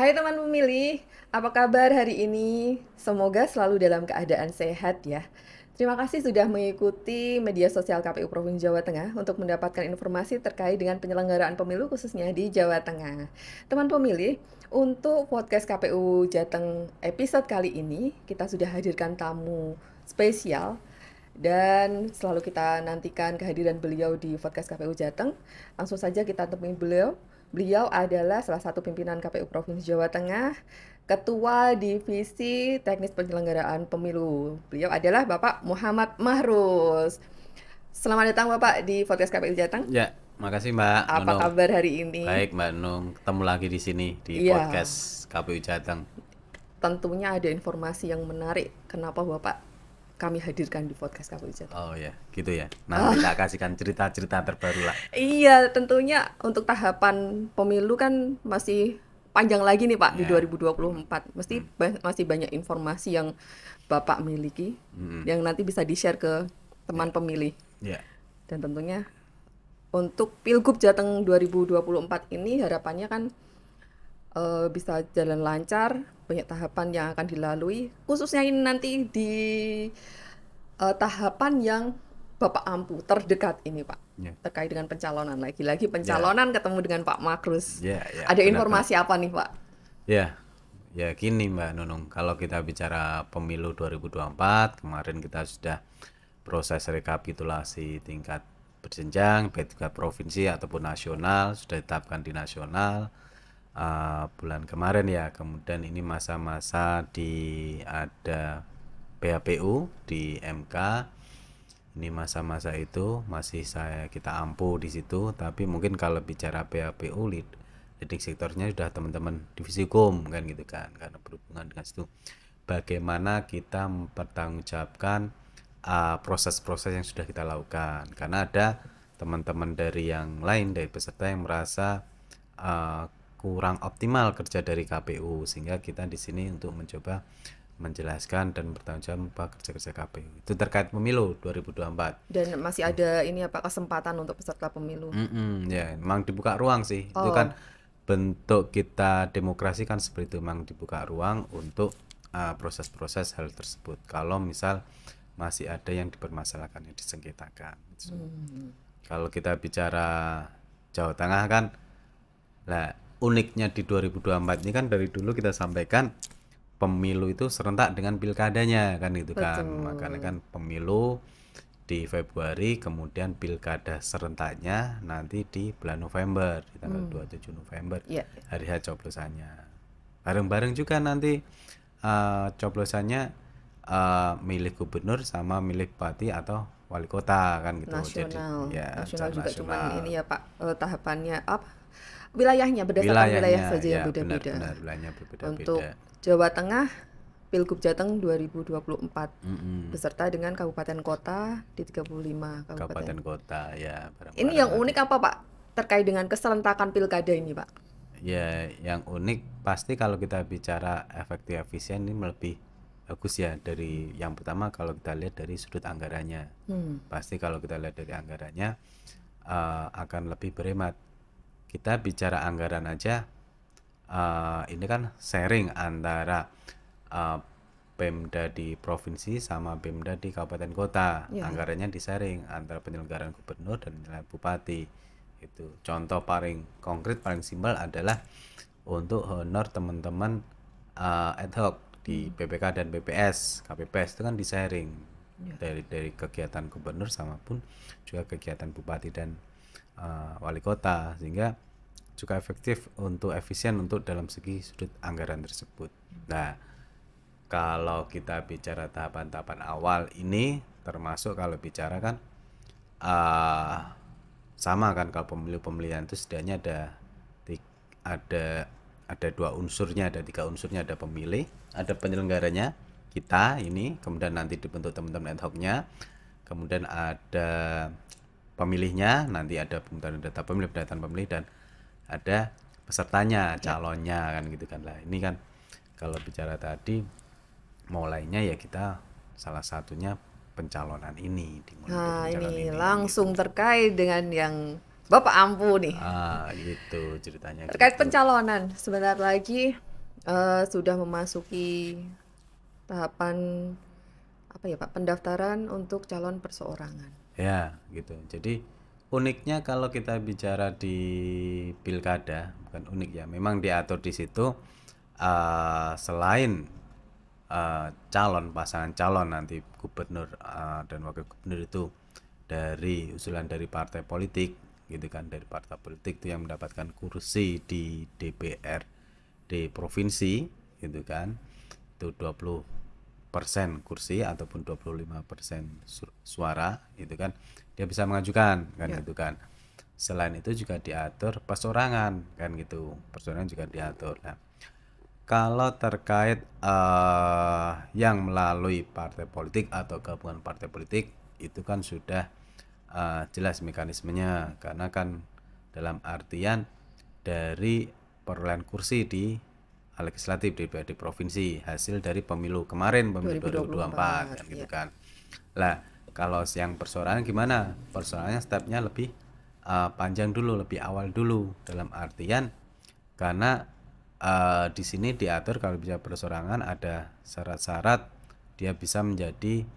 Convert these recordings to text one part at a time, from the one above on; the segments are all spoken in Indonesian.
Hai teman pemilih, apa kabar hari ini? Semoga selalu dalam keadaan sehat ya. Terima kasih sudah mengikuti media sosial KPU Provinsi Jawa Tengah untuk mendapatkan informasi terkait dengan penyelenggaraan pemilu khususnya di Jawa Tengah. Teman pemilih, untuk podcast KPU Jateng episode kali ini, kita sudah hadirkan tamu spesial dan selalu kita nantikan kehadiran beliau di podcast KPU Jateng. Langsung saja kita temui beliau. Beliau adalah salah satu pimpinan KPU Provinsi Jawa Tengah, Ketua Divisi Teknis Penyelenggaraan Pemilu. Beliau adalah Bapak Muhammad Mahrus. Selamat datang Bapak di podcast KPU Jateng. Ya, makasih Mbak Apa Nunung. kabar hari ini? Baik Mbak Nunung, ketemu lagi di sini di Iya, podcast KPU Jateng. tentunya ada informasi yang menarik. Kenapa Bapak kami hadirkan di podcast KPU Jateng? Oh ya, gitu ya. Nanti tak kasihkan cerita-cerita terbaru lah. Iya, tentunya untuk tahapan pemilu kan masih panjang lagi nih Pak di Ya, 2024. Masih banyak informasi yang Bapak miliki yang nanti bisa di-share ke teman pemilih. ya, Dan tentunya untuk Pilgub Jateng 2024 ini harapannya kan bisa jalan lancar, banyak tahapan yang akan dilalui. Khususnya ini nanti di tahapan yang Bapak ampu terdekat ini Pak. ya, Terkait dengan pencalonan. Lagi-lagi ya, pencalonan ketemu dengan Pak Makrus. ya, ya, Ada benar-benar. informasi apa nih Pak? Ya, ya gini Mbak Nunung. Kalau kita bicara pemilu 2024, kemarin kita sudah proses rekapitulasi tingkat berjenjang, baik tingkat provinsi ataupun nasional, sudah ditetapkan di nasional. Bulan kemarin ya, kemudian ini masa-masa ada PHPU di MK. Ini masa-masa itu masih kita ampuh di situ, tapi mungkin kalau bicara PHPU leading sektornya sudah teman-teman divisi hukum kan gitu kan, karena berhubungan dengan situ. Bagaimana kita mempertanggungjawabkan proses-proses yang sudah kita lakukan, karena ada teman-teman dari yang lain dari peserta yang merasa kurang optimal kerja dari KPU, sehingga kita di sini untuk mencoba menjelaskan dan bertanggung jawab kerja-kerja KPU itu terkait pemilu 2024. Dan masih ada ini apa kesempatan untuk peserta pemilu? Ya, memang dibuka ruang sih. Itu Oh, kan bentuk kita demokrasi kan seperti itu, memang dibuka ruang untuk proses-proses hal tersebut. Kalau misal masih ada yang dipermasalahkan, yang disengketakan. Kalau kita bicara Jawa Tengah kan, lah uniknya di 2024 ini kan dari dulu kita sampaikan pemilu itu serentak dengan pilkadanya kan gitu kan. Makanya kan pemilu di Februari, kemudian pilkada serentaknya nanti di bulan November, di tanggal 27 November, iya. hari H coblosannya. Bareng-bareng juga nanti coblosannya milih gubernur sama milih bupati atau wali kota kan gitu. Jadi Nasional. ya Nasional secara juga cuman nasional. ini ya Pak, tahapannya apa? Wilayahnya berdasarkan wilayah Wilayahnya saja ya yang beda-beda. benar-benar wilayahnya Untuk berbeda-beda. Jawa Tengah, Pilgub Jateng 2024 Mm-mm. beserta dengan kabupaten kota di 35 Kabupaten kabupaten. kota ya Ini bareng-bareng yang nanti. unik apa Pak? Terkait dengan keserentakan pilkada ini Pak? Ya, yang unik pasti kalau kita bicara efektif efisien ini lebih bagus ya, dari yang pertama kalau kita lihat dari sudut anggarannya. Pasti kalau kita lihat dari anggarannya akan lebih berhemat. Kita bicara anggaran aja, ini kan sharing antara Pemda di provinsi sama Pemda di kabupaten kota. Ya. Anggarannya di-sharing antara penyelenggaraan gubernur dan penyelenggaraan bupati. Itu contoh paling konkret, paling simpel adalah untuk honor teman-teman ad hoc di PPK dan PPS. KPPS itu kan di-sharing dari kegiatan gubernur sama pun juga kegiatan bupati dan wali kota, sehingga juga efektif untuk efisien untuk dalam segi sudut anggaran tersebut. Nah, kalau kita bicara tahapan-tahapan awal ini, termasuk kalau bicara kan sama kan, kalau pemilihan itu setidaknya ada ada dua unsurnya, ada tiga unsurnya, ada pemilih, ada penyelenggaranya kita ini, kemudian nanti dibentuk teman-teman ad hocnya, kemudian ada pemilihnya, nanti ada pemungutan data pemilih, pendataan pemilih, dan ada pesertanya, calonnya kan gitu kan lah. Ini kan kalau bicara tadi mulainya ya kita salah satunya pencalonan ini, dimulai dari Nah, pencalonan ini ini langsung gitu. terkait dengan yang Bapak ampu nih. Gitu ceritanya Terkait gitu. pencalonan, sebentar lagi Sudah memasuki tahapan apa ya Pak, pendaftaran untuk calon perseorangan. Ya, gitu. Jadi uniknya kalau kita bicara di pilkada, bukan unik ya, memang diatur di situ selain pasangan calon nanti gubernur dan wakil gubernur itu dari usulan dari partai politik, gitu kan, dari partai politik itu yang mendapatkan kursi di DPRD provinsi, gitu kan, itu 20% kursi ataupun 25% suara, gitu kan, dia bisa mengajukan kan, Ya. gitu kan. Selain itu juga diatur persorangan kan, gitu, persorangan juga diatur. Nah, kalau terkait yang melalui partai politik atau gabungan partai politik itu kan sudah jelas mekanismenya, karena kan dalam artian dari perolehan kursi di legislatif di provinsi hasil dari pemilu kemarin, pemilu 2024 kan, 2024, gitu ya. kan. Lah, kalau yang persoalan gimana? Persoalannya stepnya lebih panjang dulu, lebih awal dulu, dalam artian karena di sini diatur kalau bisa persorangan ada syarat-syarat dia bisa menjadi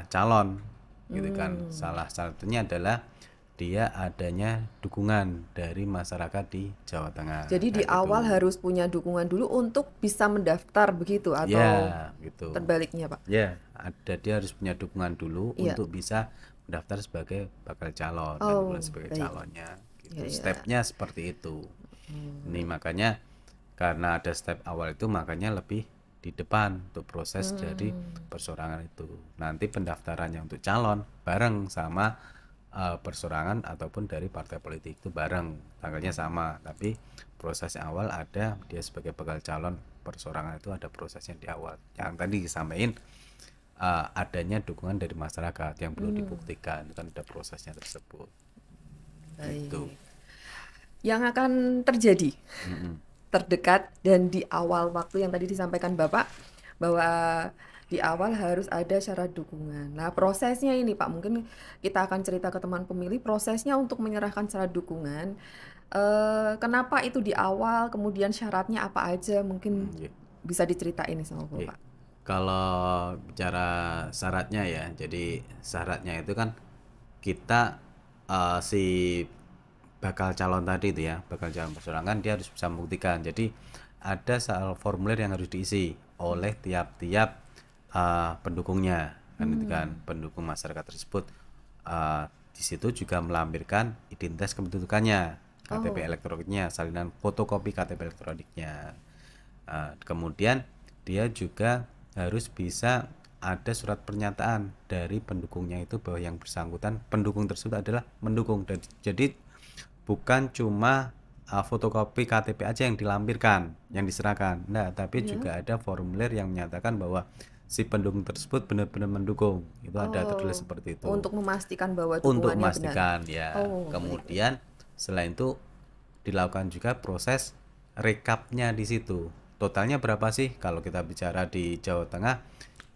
calon, gitu kan. Salah satunya adalah dia adanya dukungan dari masyarakat di Jawa Tengah Jadi di kan, awal gitu. harus punya dukungan dulu untuk bisa mendaftar begitu atau Ya, gitu. terbaliknya Pak? Ya, dia harus punya dukungan dulu Iya. untuk bisa mendaftar sebagai bakal calon dan bukan Oh, sebagai baik. calonnya, Ya, gitu. ya. Stepnya seperti itu. Ini makanya karena ada step awal itu makanya lebih di depan untuk proses dari persorangan itu. Nanti pendaftarannya untuk calon bareng sama persorangan ataupun dari partai politik itu bareng, tanggalnya sama, tapi proses awal ada dia sebagai bakal calon persorangan itu ada prosesnya di awal. Yang tadi disampaikan adanya dukungan dari masyarakat yang perlu dibuktikan, itu kan ada prosesnya tersebut. Baik. Itu. Yang akan terjadi terdekat dan di awal waktu yang tadi disampaikan Bapak bahwa di awal harus ada syarat dukungan. Nah, prosesnya ini Pak, mungkin kita akan cerita ke teman pemilih prosesnya untuk menyerahkan syarat dukungan. Kenapa itu di awal, kemudian syaratnya apa aja, mungkin Iya. bisa diceritain nih sama Oke. Bapak. Kalau bicara syaratnya ya, jadi syaratnya itu kan kita si bakal calon tadi itu ya, bakal calon persorangan dia harus bisa membuktikan. Jadi ada soal formulir yang harus diisi oleh tiap-tiap pendukungnya kan, itu kan, pendukung masyarakat tersebut. Di situ juga melampirkan identitas kependudukannya, KTP Oh, elektroniknya, salinan fotokopi KTP elektroniknya. Kemudian dia juga harus bisa ada surat pernyataan dari pendukungnya itu bahwa yang bersangkutan pendukung tersebut adalah mendukung. Jadi bukan cuma fotokopi KTP aja yang dilampirkan, yang diserahkan. Nah, tapi iya. juga ada formulir yang menyatakan bahwa si pendukung tersebut benar-benar mendukung. Itu ada tertulis Oh, seperti itu. untuk memastikan bahwa Untuk dukungannya benar. memastikan ya. Oh, baik, baik. Kemudian selain itu dilakukan juga proses rekapnya di situ. Totalnya berapa sih kalau kita bicara di Jawa Tengah?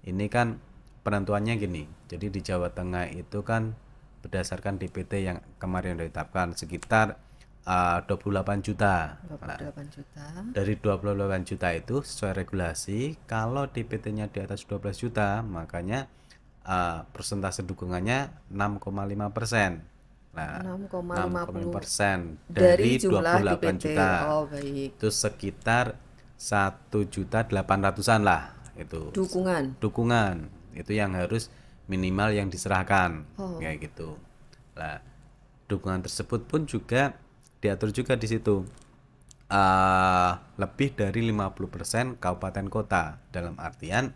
Ini kan penentuannya gini. Jadi di Jawa Tengah itu kan berdasarkan DPT yang kemarin ditetapkan sekitar 28 juta. Nah, 28 juta. dari 28 juta itu sesuai regulasi, kalau DPT-nya di atas 12 juta, makanya persentase dukungannya 6,5%. Nah, 6,5% 6,50 dari dari jumlah 28 DPT. juta. Oh, baik. Itu sekitar 1.800.000-an lah itu. Dukungan. Dukungan. Itu yang harus minimal yang diserahkan. Oh. Kayak gitu. Nah, dukungan tersebut pun juga diatur juga di situ. Lebih dari 50% kabupaten kota, dalam artian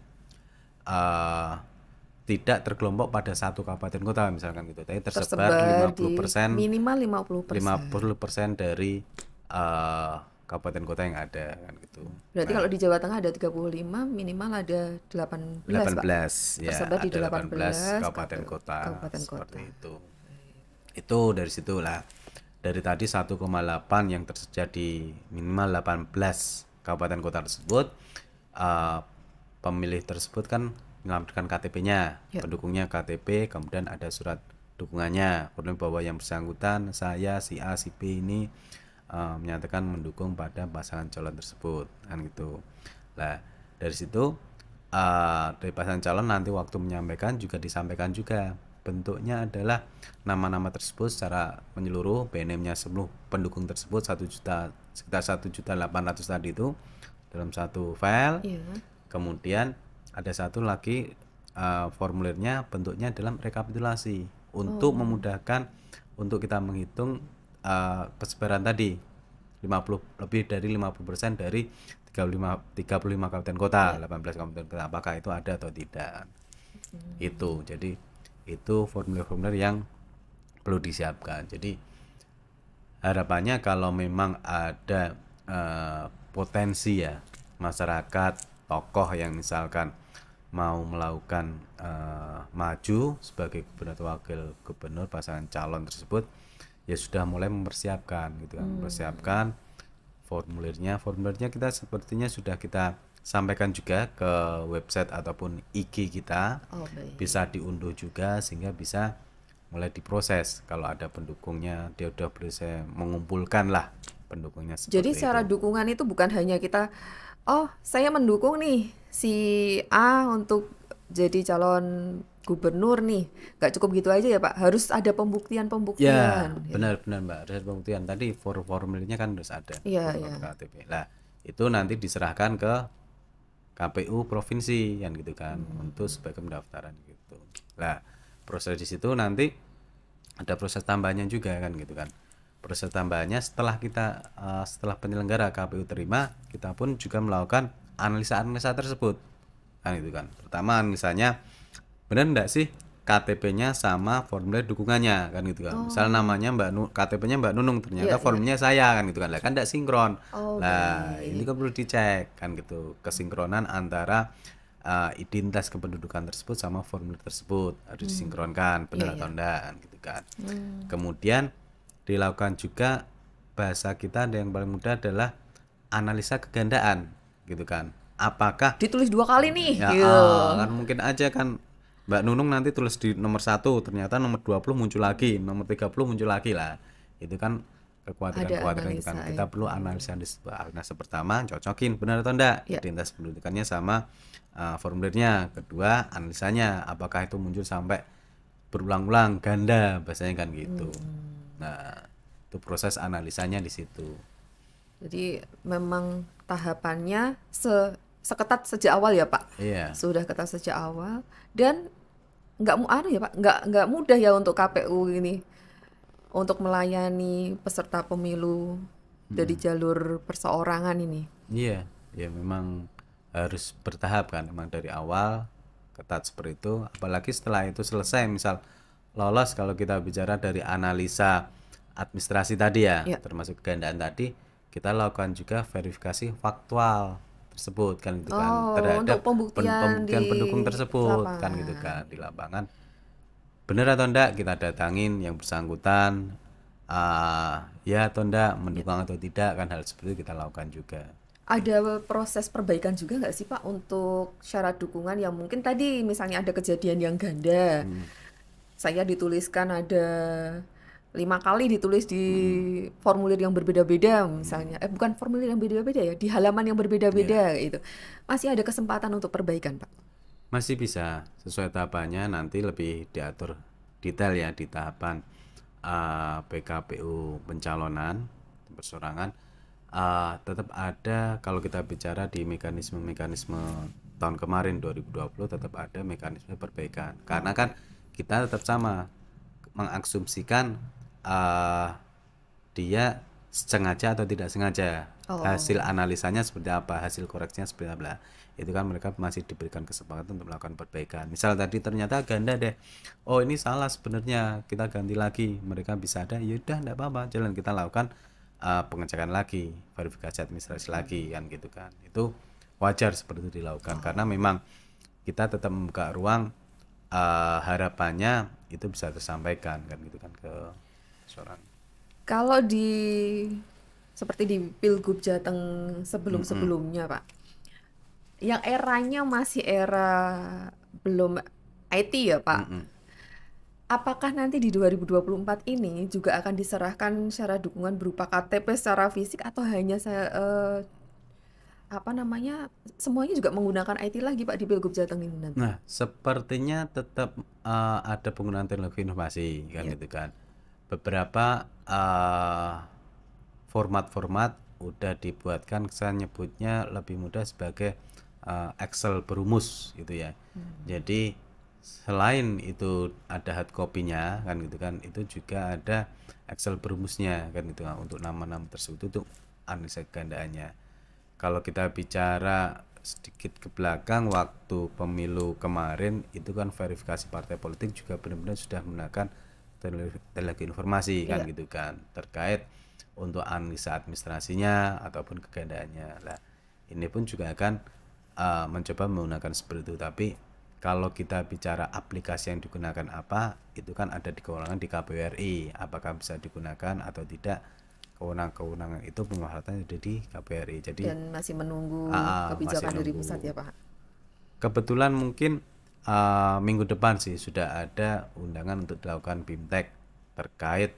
tidak terkelompok pada satu kabupaten kota misalkan gitu, tapi tersebar Tersebar di 50%, minimal 50%. 50% dari kabupaten kota yang ada kan gitu. Berarti kalau di Jawa Tengah ada 35, minimal ada 18, Pak. 18 ya, Tersebar di ada 18 18 kabupaten kota kabupaten seperti kota. itu. Itu dari situlah. Dari tadi 1,8 yang tersedia di minimal 18 kabupaten kota tersebut, pemilih tersebut kan melampirkan KTP-nya, Ya. pendukungnya KTP, kemudian ada surat dukungannya, kemudian bahwa yang bersangkutan saya si A si B ini menyatakan mendukung pada pasangan calon tersebut kan gitu. Nah dari situ dari pasangan calon nanti waktu menyampaikan juga disampaikan juga bentuknya adalah nama-nama tersebut secara menyeluruh, BNM-nya seluruh pendukung tersebut 1 juta, sekitar 1.800.000 tadi itu dalam satu file. Iya. Kemudian ada satu lagi formulirnya bentuknya dalam rekapitulasi untuk memudahkan untuk kita menghitung persebaran tadi lebih dari 50% dari 35 kabupaten kota, 18 kabupaten kota, apakah itu ada atau tidak. Itu jadi itu formulir-formulir yang perlu disiapkan. Jadi harapannya kalau memang ada potensi ya masyarakat tokoh yang misalkan mau melakukan maju sebagai gubernur atau wakil gubernur pasangan calon tersebut ya sudah mulai mempersiapkan gitu kan, mempersiapkan formulirnya kita sepertinya sudah kita sampaikan juga ke website ataupun IG kita. Bisa diunduh juga sehingga bisa mulai diproses. Kalau ada pendukungnya dia udah bisa mengumpulkan lah pendukungnya seperti Jadi secara itu. dukungan itu bukan hanya kita, oh saya mendukung nih si A untuk jadi calon gubernur nih, nggak cukup gitu aja ya Pak, harus ada Ya, pembuktian-pembuktian. Ya. benar-benar Mbak. Harus ada pembuktian. Tadi formulirnya kan harus ada, Iya, formulir iya. KTP. Lah, itu nanti diserahkan ke KPU provinsi yang gitu kan untuk sebagai pendaftaran gitu. Lah, proses di situ nanti ada proses tambahannya juga kan gitu kan. Proses tambahannya setelah penyelenggara KPU terima, kita pun juga melakukan analisa-analisa tersebut kan itu kan. Pertama analisanya benar enggak sih KTP-nya sama formulir dukungannya kan gitu kan. Misal namanya KTP-nya Mbak Nunung, ternyata Iya, iya. formulirnya saya kan gitu kan. Lah kan enggak sinkron. Oh, Lah, ini baik. kan perlu dicek kan gitu. Kesinkronan antara identitas kependudukan tersebut sama formulir tersebut harus disinkronkan, Iya, benar iya. atau enggak kan gitu kan. Kemudian dilakukan juga bahasa kita ada yang paling mudah adalah analisa kegandaan gitu kan. Apakah Ditulis 2 kali nih. ya Iya. kan mungkin aja kan Mbak Nunung nanti tulis di nomor 1 ternyata nomor 20 muncul lagi, nomor 30 muncul lagi lah. Itu kan Ada kekhawatiran-kekhawatiran itu kan. analisa Kita perlu itu. analisa di analisa pertama cocokin benar atau enggak Ya. identitas pendudukannya sama formulirnya. Kedua, analisanya apakah itu muncul sampai berulang-ulang ganda bahasanya kan gitu. Nah, itu proses analisanya di situ. Jadi memang tahapannya seketat sejak awal ya Pak. Iya. Sudah ketat sejak awal dan ya Pak, nggak mudah ya untuk KPU ini untuk melayani peserta pemilu dari jalur perseorangan ini. Iya, ya memang harus bertahap kan, memang dari awal ketat seperti itu. Apalagi setelah itu selesai, misal lolos kalau kita bicara dari analisa administrasi tadi ya, Ya. termasuk kegandaan tadi, kita lakukan juga verifikasi faktual tersebut kan gitu kan Oh, untuk terhadap pembuktian di pembuktian pendukung tersebut kan gitu lapangan. kan di lapangan. Benar atau enggak kita datangin yang bersangkutan, ya atau enggak mendukung atau tidak kan hal seperti itu kita lakukan juga. Ada proses perbaikan juga nggak sih Pak untuk syarat dukungan yang mungkin tadi misalnya ada kejadian yang ganda, saya dituliskan ada 5 kali ditulis di formulir yang berbeda-beda misalnya, bukan formulir yang beda-beda ya, di halaman yang Ya. berbeda-beda gitu. Masih ada kesempatan untuk perbaikan Pak? Masih bisa sesuai tahapannya nanti lebih diatur detail ya di tahapan PKPU pencalonan persorangan. Tetap ada kalau kita bicara di mekanisme-mekanisme tahun kemarin 2020 tetap ada mekanisme perbaikan karena kan kita tetap sama mengasumsikan dia sengaja atau tidak sengaja, hasil Oh, analisanya seperti apa, hasil koreksinya seperti apa, itu kan mereka masih diberikan kesempatan untuk melakukan perbaikan. Misal tadi ternyata ganda deh, oh ini salah sebenarnya, kita ganti lagi, mereka bisa ada, ya udah enggak apa-apa, jalan kita lakukan pengecekan lagi, verifikasi administrasi lagi kan gitu kan. Itu wajar seperti itu dilakukan karena memang kita tetap membuka ruang, harapannya itu bisa tersampaikan kan gitu kan ke seorang. kalau seperti di Pilgub Jateng sebelum-sebelumnya Pak, yang eranya masih era belum IT ya Pak, apakah nanti di 2024 ini juga akan diserahkan syarat dukungan berupa KTP secara fisik atau hanya apa namanya, semuanya juga menggunakan IT lagi Pak di Pilgub Jateng ini nanti? Nah, sepertinya tetap ada penggunaan teknologi informasi kan Ya. gitu kan. Beberapa format-format udah dibuatkan, saya nyebutnya lebih mudah sebagai Excel berumus gitu ya. Jadi selain itu ada hard copy-nya kan gitu kan, itu juga ada Excel berumusnya kan gitu kan, untuk nama-nama tersebut itu analisa kegandaannya. Kalau kita bicara sedikit ke belakang, waktu pemilu kemarin itu kan verifikasi partai politik juga benar-benar sudah menggunakan teknologi informasi kan Iya. gitu kan, terkait untuk analisa administrasinya ataupun kegandaannya lah. Ini pun juga akan mencoba menggunakan seperti itu. Tapi kalau kita bicara aplikasi yang digunakan apa, itu kan ada di kewenangan di KPU RI, apakah bisa digunakan atau tidak. Kewenangan itu pembahasannya ada di KPU RI. Jadi Dan masih menunggu masih kebijakan dari pusat nunggu. ya Pak? Kebetulan mungkin minggu depan sih sudah ada undangan untuk dilakukan BIMTEK terkait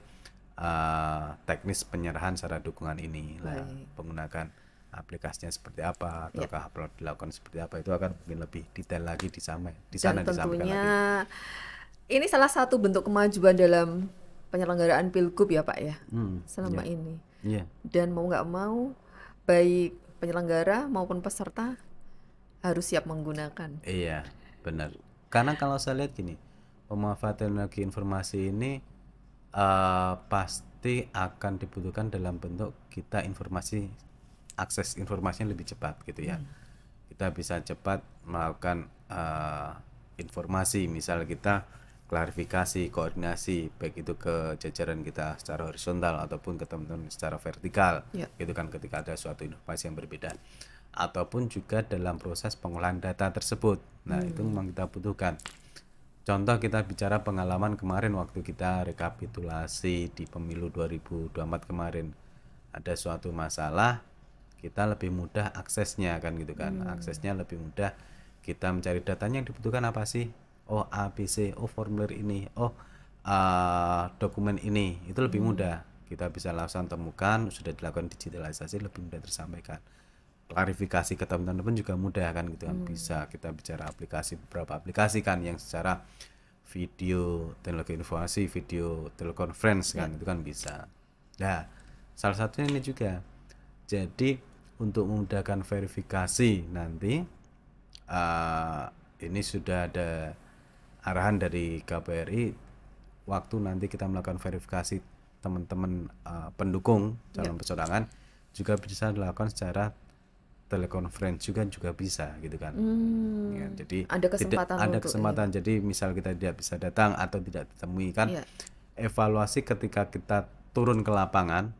teknis penyerahan syarat dukungan ini lah, Baik. menggunakan aplikasinya seperti apa Ya. ataukah upload dilakukan seperti apa, itu akan mungkin lebih detail lagi di sana Dan disampaikan tentunya lagi. ini salah satu bentuk kemajuan dalam penyelenggaraan Pilgub ya Pak ya, Iya, selama ini. iya, Dan mau nggak mau, baik penyelenggara maupun peserta harus siap menggunakan. iya, benar. Karena kalau saya lihat gini, pemanfaatan teknologi informasi ini pasti akan dibutuhkan dalam bentuk kita akses informasinya lebih cepat gitu ya. Kita bisa cepat melakukan informasi, misal kita klarifikasi, koordinasi, baik itu ke jajaran kita secara horizontal ataupun ke teman-teman secara vertikal, Ya. gitu kan, ketika ada suatu informasi yang berbeda, ataupun juga dalam proses pengolahan data tersebut. Nah, itu memang kita butuhkan. Contoh kita bicara pengalaman kemarin waktu kita rekapitulasi di pemilu 2024 kemarin. Ada suatu masalah, kita lebih mudah aksesnya kan gitu kan. Aksesnya lebih mudah, kita mencari datanya yang dibutuhkan apa sih? Oh A, B, C, oh formulir ini, oh dokumen ini, itu lebih mudah. Kita bisa langsung temukan, sudah dilakukan digitalisasi, lebih mudah tersampaikan. Klarifikasi ke teman-teman pun juga mudah kan gitu kan. Bisa kita bicara beberapa aplikasi kan yang secara video teknologi informasi, video telekonferensi kan, itu kan bisa. Nah, salah satunya ini juga. Jadi untuk memudahkan verifikasi nanti ini sudah ada arahan dari KPRI, waktu nanti kita melakukan verifikasi teman-teman pendukung calon persorangan juga bisa dilakukan secara telekonferensi juga bisa gitu kan. Ya, jadi Ada tidak kesempatan ada untuk kesempatan. Jadi misal kita tidak bisa datang atau tidak ditemui kan, ya. evaluasi ketika kita turun ke lapangan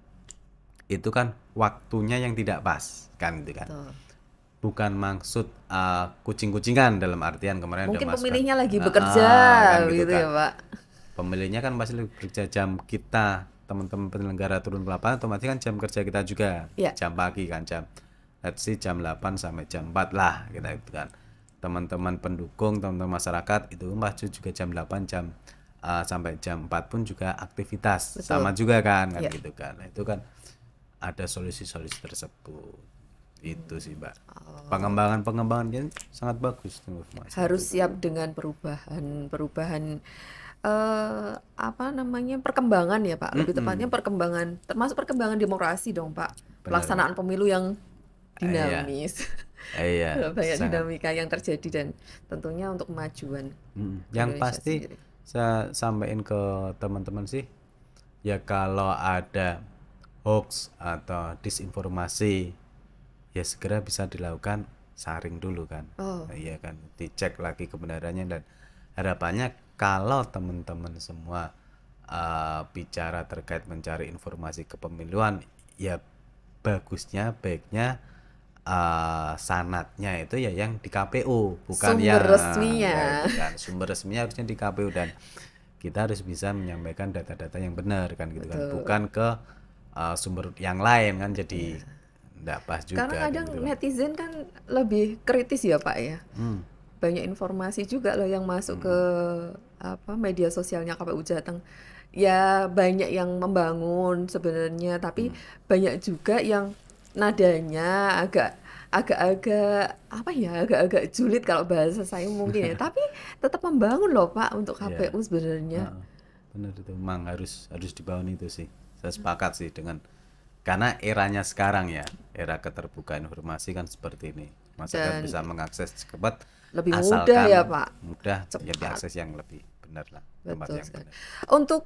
itu kan waktunya yang tidak pas kan gitu kan. Betul. Bukan maksud kucing-kucingan, dalam artian kemarin ada Mungkin masukan pemilihnya lagi bekerja kan gitu gitu kan. ya Pak. Pemilihnya kan pasti bekerja, jam kita teman-teman penyelenggara turun ke lapangan otomatis kan jam kerja kita juga Ya. jam pagi kan, let's say jam 8 sampai jam 4 lah kita itu kan. Teman-teman pendukung, teman-teman masyarakat itu pasti juga jam 8 sampai jam 4 pun juga aktivitas. Betul. Sama juga kan Ya. gitu kan. Nah, itu kan ada solusi-solusi tersebut. Itu sih Mbak. Pengembangan yang sangat bagus informasi. Harus siap dengan perubahan apa namanya, perkembangan ya Pak. Lebih tepatnya perkembangan, termasuk perkembangan demokrasi dong Pak. Pelaksanaan pemilu yang dinamis. Iya, Banyak sangat. dinamika yang terjadi dan tentunya untuk kemajuan Yang Indonesia pasti sendiri. saya sampaikan ke teman-teman sih, ya kalau ada hoax atau disinformasi, ya segera bisa dilakukan saring dulu kan. Oh. Iya kan, dicek lagi kebenarannya, dan harapannya kalau teman-teman semua bicara terkait mencari informasi kepemiluan, ya baiknya sanatnya itu ya yang di KPU, bukan Sumber yang resminya. ya itu kan. Sumber resminya harusnya di KPU, dan kita harus bisa menyampaikan data-data yang benar kan gitu kan, bukan ke sumber yang lain kan, jadi enggak pas juga. Karena kadang gitu. netizen kan lebih kritis ya Pak ya. Banyak informasi juga loh yang masuk ke media sosialnya KPU Jateng. Ya banyak yang membangun sebenarnya, tapi Hmm. banyak juga yang nadanya agak-agak julid kalau bahasa saya mungkin ya. Tapi tetap membangun loh Pak untuk Iya, KPU sebenarnya. heeh. Bener itu, memang harus harus dibangun itu sih. Saya sepakat sih dengan karena eranya sekarang ya, era keterbukaan informasi kan seperti ini. Masyarakat Dan bisa mengakses cepat lebih mudah ya asalkan Pak, mudah ya cepat. diakses yang lebih benar lah, tempat Betul yang sekali. benar. Untuk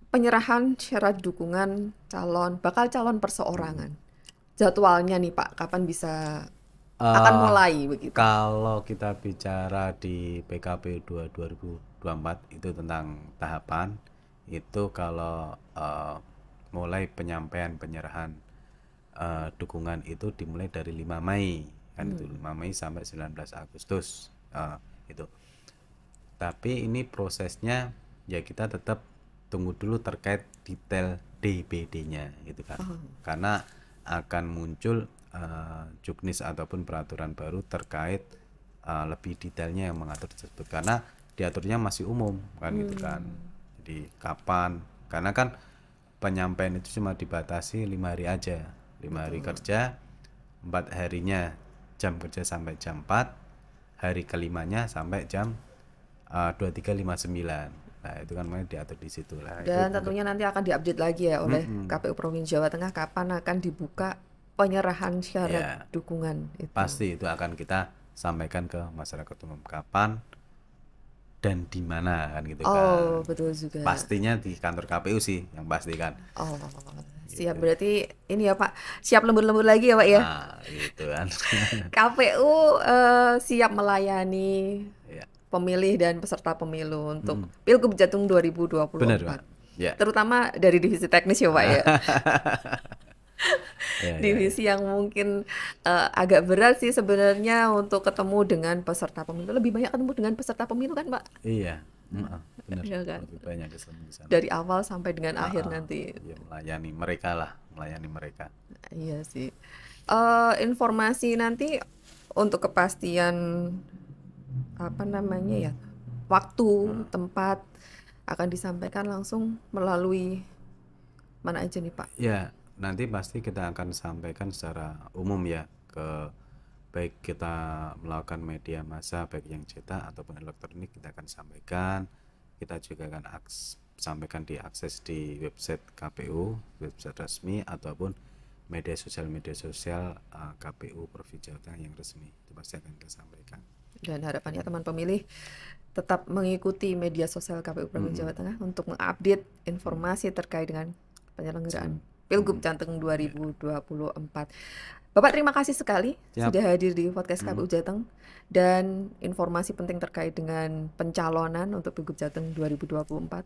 penyerahan syarat dukungan bakal calon Mm-mm. perseorangan. Jadwalnya nih Pak, kapan bisa akan Eh, mulai begitu? kalau kita bicara di PKP 2024 itu tentang tahapan, itu kalau mulai penyampaian penyerahan dukungan itu dimulai dari 5 Mei kan, itu 5 Mei sampai 19 Agustus itu. Tapi ini prosesnya ya kita tetap tunggu dulu terkait detail DBD-nya gitu kan. Oh, Karena akan muncul juknis ataupun peraturan baru terkait lebih detailnya yang mengatur tersebut, karena diaturnya masih umum kan gitu kan. Jadi kapan? Karena kan penyampaian itu cuma dibatasi 5 hari aja, 5 hari betul. kerja, 4 harinya jam kerja sampai jam 4, hari kelimanya sampai jam 23.59. Nah itu kan makanya diatur di situ lah itu Dan untuk tentunya nanti akan diupdate lagi ya oleh mm-mm. KPU Provinsi Jawa Tengah kapan akan dibuka penyerahan syarat Ya dukungan itu. pasti itu akan kita sampaikan ke masyarakat umum kapan dan di mana kan gitu Oh, kan. betul juga. Pastinya di kantor KPU sih yang pasti kan Oh, siap. gitu. Berarti ini ya Pak, siap lembur-lembur lagi ya Pak ya. Gitu kan. KPU siap melayani Ya. pemilih dan peserta pemilu untuk Mm-mm. Pilgub Jatim Benar 2024. Pak. Ya. Terutama dari divisi teknis ya Pak ya. Ya ya ya. Divisi yang mungkin agak berat sih sebenarnya untuk ketemu dengan peserta pemilu. Lebih banyak ketemu dengan peserta pemilu kan Pak? Iya. Benar. Iya kan? Lebih banyak kesan di sana. Dari awal sampai dengan akhir nanti. Ya melayani mereka lah, melayani mereka. Iya sih. Informasi nanti untuk kepastian apa namanya ya, waktu, tempat akan disampaikan langsung melalui mana aja nih Pak? Ya, nanti pasti kita akan sampaikan secara umum ya ke baik kita melakukan media massa baik yang cetak ataupun elektronik, kita akan sampaikan. Kita juga akan sampaikan diakses di website KPU, website resmi ataupun media sosial KPU Provinsi Jawa Tengah yang resmi. Itu pasti akan kita sampaikan. Dan harapannya teman pemilih tetap mengikuti media sosial KPU Provinsi Jawa Tengah untuk mengupdate informasi terkait dengan penyelenggaraan Pilgub Jateng 2024. Bapak terima kasih sekali Siap. sudah hadir di podcast KPU Jateng dan informasi penting terkait dengan pencalonan untuk Pilgub Jateng 2024.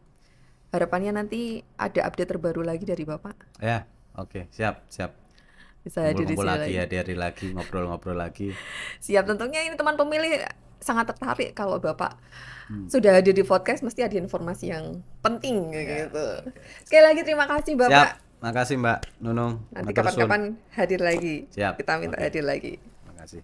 Harapannya nanti ada update terbaru lagi dari Bapak. Ya, oke, siap. Bisa hadir di Kumpul-kumpul sini lagi lagi. ya, hari lagi ngobrol-ngobrol lagi. Siap, tentunya ini teman pemilih sangat tertarik kalau Bapak sudah hadir di podcast, mesti ada informasi yang penting Ya, gitu. oke. Sekali lagi terima kasih Siap. Bapak. Makasih Mbak Nunung. Nanti Matur suwun. kapan-kapan hadir lagi. Siap. Kita minta Oke. hadir lagi. Makasih.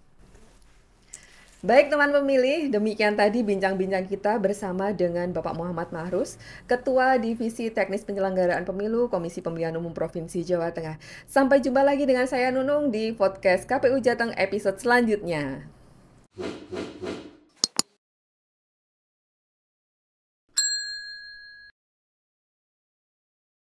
Baik teman pemilih, demikian tadi bincang-bincang kita bersama dengan Bapak Muhammad Mahrus, Ketua Divisi Teknis Penyelenggaraan Pemilu Komisi Pemilihan Umum Provinsi Jawa Tengah. Sampai jumpa lagi dengan saya Nunung di podcast KPU Jateng episode selanjutnya.